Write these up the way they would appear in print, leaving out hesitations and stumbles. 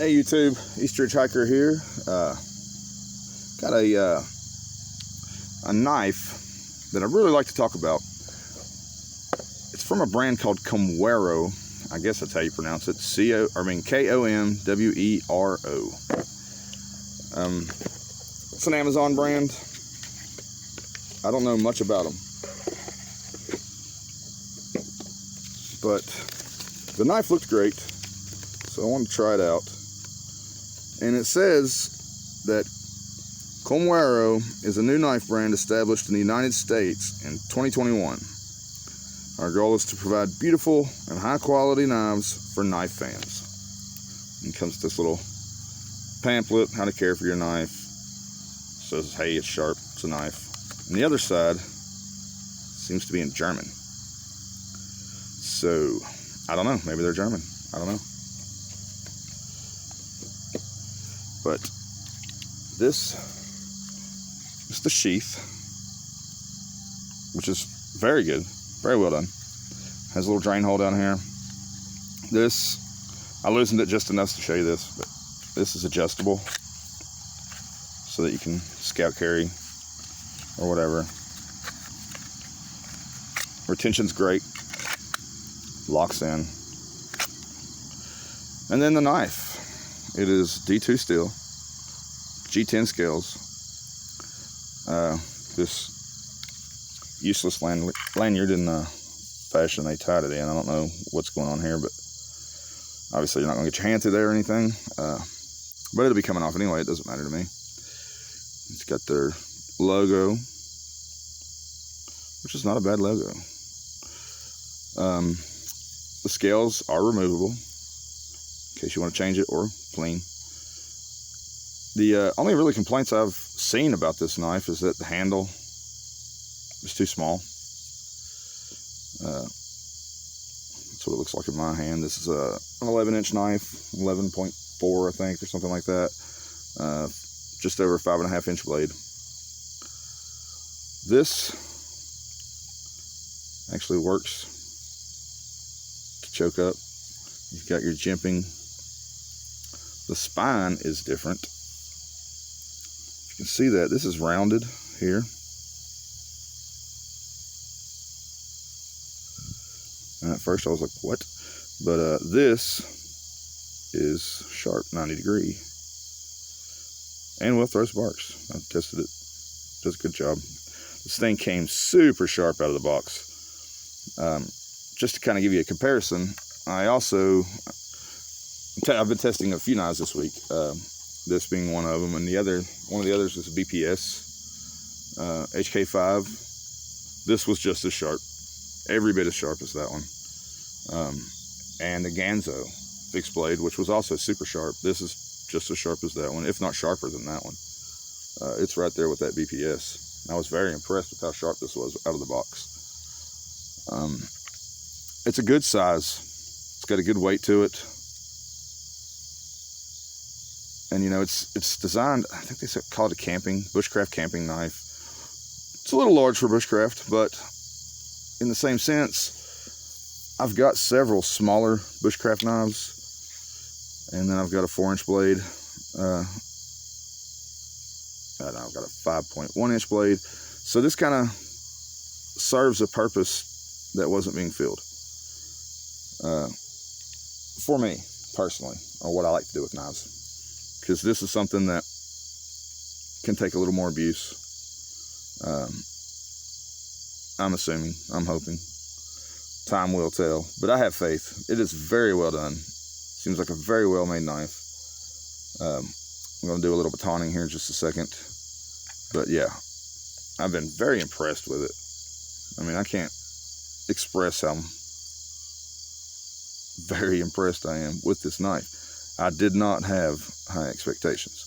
Hey YouTube, Eastridge Hiker here. Got a knife that I really like to talk about. It's from a brand called Komwero. I guess that's how you pronounce it. Komwero. It's an Amazon brand. I don't know much about them, but the knife looked great, so I wanted to try it out. And it says that Komwero is a new knife brand established in the United States in 2021. Our goal is to provide beautiful and high quality knives for knife fans. And comes this little pamphlet, how to care for your knife. It says, hey, it's sharp, it's a knife. And the other side seems to be in German. So, I don't know, maybe they're German, I don't know. But this is the sheath, which is very good, very well done. Has a little drain hole down here. This, I loosened it just enough to show you this, but this is adjustable so that you can scout carry or whatever. Retention's great, locks in. And then the knife. It is D2 steel, G10 scales. This useless lanyard in the fashion they tied it in. I don't know what's going on here, but obviously you're not going to get your hand through there or anything. But it'll be coming off anyway. It doesn't matter to me. It's got their logo, which is not a bad logo. The scales are removable in case you want to change it or clean. The only really complaints I've seen about this knife is that the handle is too small. That's what it looks like in my hand. This is an 11-inch knife, 11.4 I think, or something like that. Just over a 5.5-inch blade. This actually works to choke up. You've got your jimping. The spine is different. You can see that this is rounded here. And at first I was like, what? But this is sharp, 90 degree. And will throw sparks. I've tested it. Does a good job. This thing came super sharp out of the box. Just to kind of give you a comparison, I've been testing a few knives this week. This being one of them, and one of the others is a BPS HK5. This was just as sharp, every bit as sharp as that one. And the Ganzo fixed blade, which was also super sharp. This is just as sharp as that one, if not sharper than that one. It's right there with that BPS. I was very impressed with how sharp this was out of the box. It's a good size. It's got a good weight to it. And you know, it's designed, I think they call it a bushcraft camping knife. It's a little large for bushcraft, but in the same sense, I've got several smaller bushcraft knives, and then I've got a 4-inch blade. I've got a 5.1-inch blade. So this kind of serves a purpose that wasn't being filled. For me, personally, or what I like to do with knives. Because this is something that can take a little more abuse. I'm assuming, I'm hoping. Time will tell, but I have faith. It is very well done. Seems like a very well made knife. I'm going to do a little batoning here in just a second. But yeah, I've been very impressed with it. I mean, I can't express how very impressed I am with this knife. I did not have high expectations.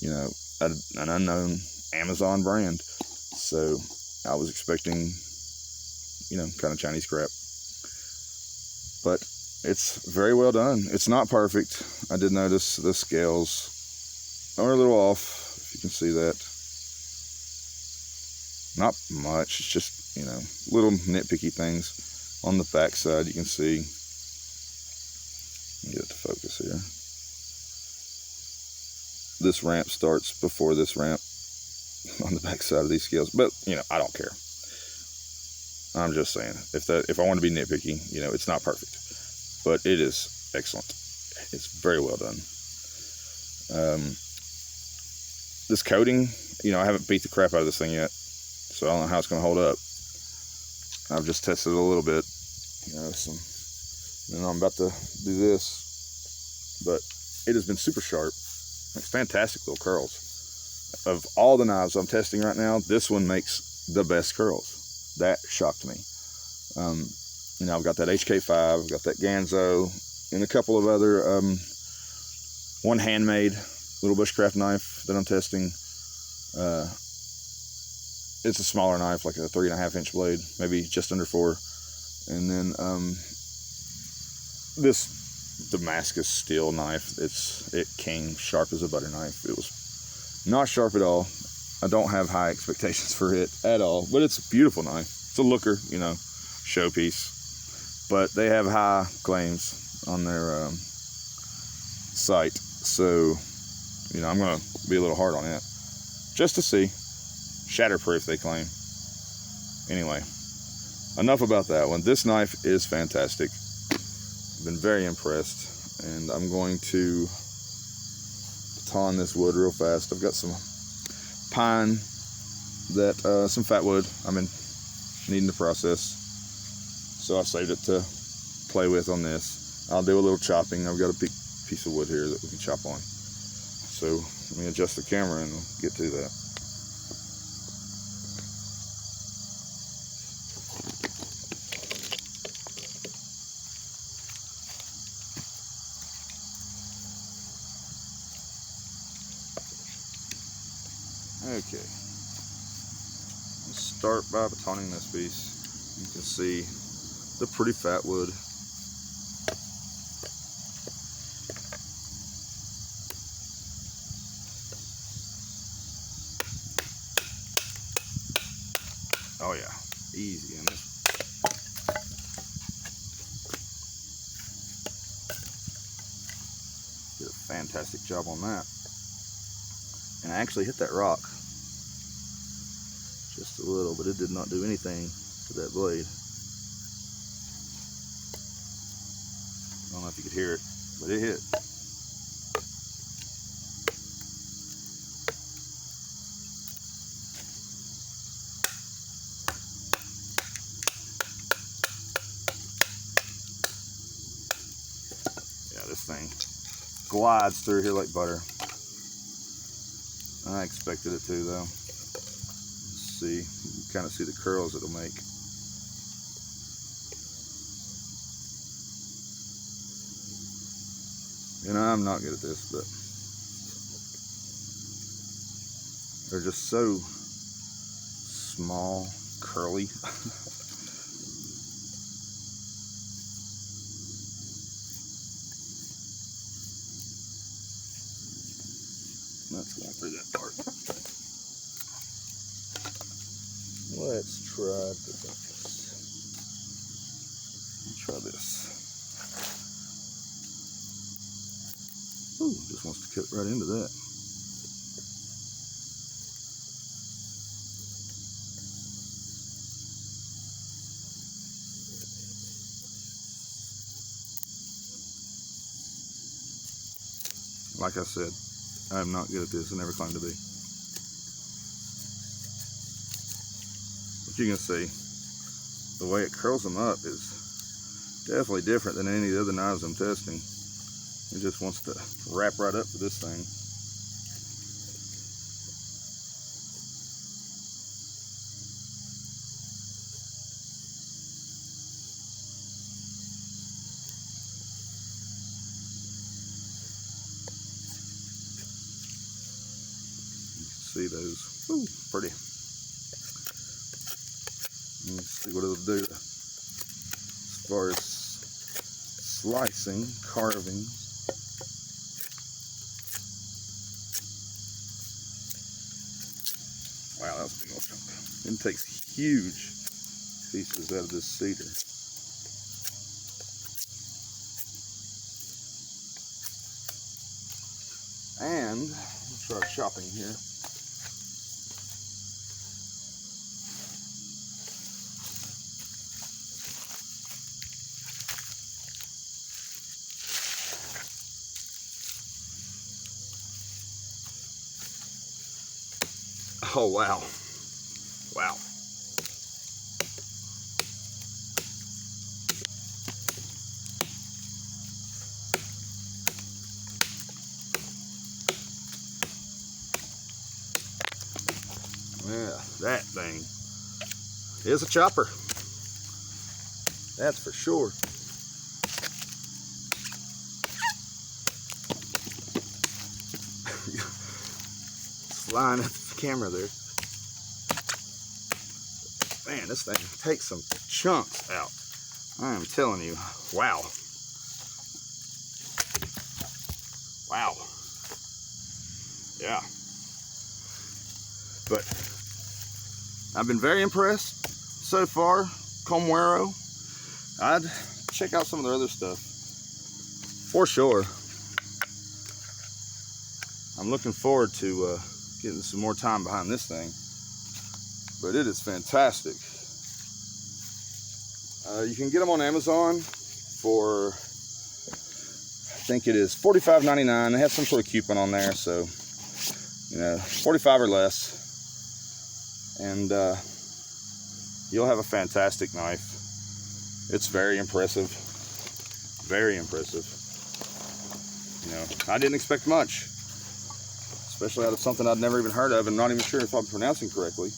You know, an unknown Amazon brand. So I was expecting, you know, kind of Chinese crap. But it's very well done. It's not perfect. I did notice the scales are a little off, if you can see that. Not much, it's just, you know, little nitpicky things. On the back side, you can see, get it to focus here. this ramp starts before this ramp on the back side of these scales, but you know, I don't care. I'm just saying, if I want to be nitpicky, you know, it's not perfect, but it is excellent. It's very well done. This coating, you know, I haven't beat the crap out of this thing yet, so I don't know how it's going to hold up. I've just tested it a little bit, you know, and I'm about to do this, but it has been super sharp. Makes fantastic little curls. Of all the knives I'm testing right now, this one makes the best curls. That shocked me. You know, I've got that HK5, I've got that Ganzo, and a couple of other, one handmade little bushcraft knife that I'm testing. It's a smaller knife, like a 3.5-inch blade, maybe just under 4. And then this Damascus steel knife, it came sharp as a butter knife. It was not sharp at all. I don't have high expectations for it at all, but it's a beautiful knife. It's a looker, you know, showpiece. But they have high claims on their site, so you know, I'm gonna be a little hard on it just to see. Shatterproof, they claim. Anyway, enough about that one. This knife is fantastic. I've been very impressed, and I'm going to baton this wood real fast. I've got some pine, some fat wood I've been needing to process, so I saved it to play with on this. I'll do a little chopping. I've got a big piece of wood here that we can chop on. So let me adjust the camera and we'll get to that. Okay, let's start by batoning this piece. You can see the pretty fat wood. Oh yeah, easy in this. Did a fantastic job on that. And I actually hit that rock just a little, but it did not do anything to that blade. I don't know if you could hear it, but it hit. Yeah, this thing glides through here like butter. I expected it to, though. Let's see, you can kind of see the curls it'll make. You know, I'm not good at this, but they're just so small, curly. That's going through that part. Let's try this. Let's try this. Ooh, just wants to cut right into that. Like I said, I am not good at this. I never claimed to be. But you can see the way it curls them up is definitely different than any of the other knives I'm testing. It just wants to wrap right up to this thing. See those, ooh, pretty. Let's see what it'll do as far as slicing, carving. Wow, that was a big old chunk. It takes huge pieces out of this cedar. And try chopping here. Oh, wow. Wow. Yeah, that thing is a chopper. That's for sure. Flying at the camera there. Man, this thing takes some chunks out. I am telling you, wow. Wow. Yeah. But I've been very impressed so far. Komwero. I'd check out some of their other stuff for sure. I'm looking forward to getting some more time behind this thing, but it is fantastic. You can get them on Amazon for, I think it is $45.99. They have some sort of coupon on there, so you know, 45 or less, and you'll have a fantastic knife. It's very impressive, very impressive. You know, I didn't expect much, especially out of something I'd never even heard of and not even sure if I'm pronouncing correctly.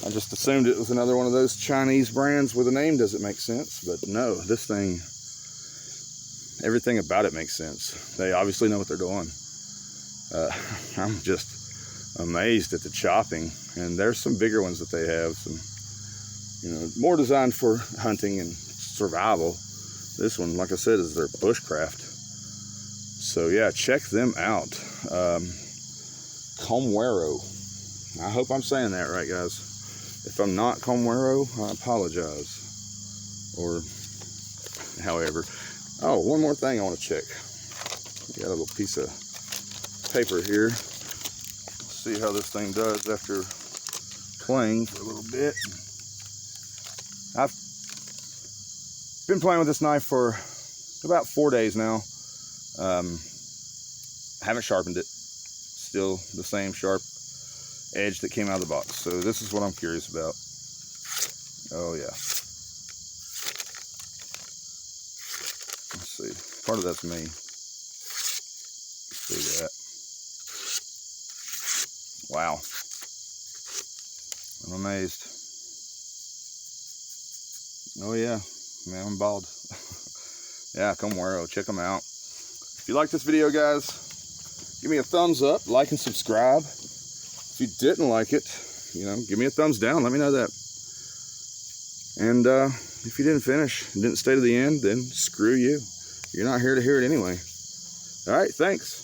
I just assumed it was another one of those Chinese brands where the name doesn't make sense, but no, this thing, everything about it makes sense. They obviously know what they're doing. I'm just amazed at the chopping, and there's some bigger ones that they have, some, you know, more designed for hunting and survival. This one, like I said, is their bushcraft. So yeah, check them out. Komwero. I hope I'm saying that right, guys. If I'm not Komwero, I apologize. Or however. Oh, one more thing I want to check. Got a little piece of paper here. See how this thing does after playing for a little bit. I've been playing with this knife for about 4 days now. Haven't sharpened it. Still the same sharp edge that came out of the box. So this is what I'm curious about. Oh yeah. Let's see. Part of that's me. See that. Wow. I'm amazed. Oh yeah. Man, I'm bald. Yeah, Komwero. Check them out. If you like this video, guys, give me a thumbs up, like and subscribe. If you didn't like it, you know, give me a thumbs down. Let me know that. And if you didn't finish, didn't stay to the end, then screw you. You're not here to hear it anyway. All right, thanks.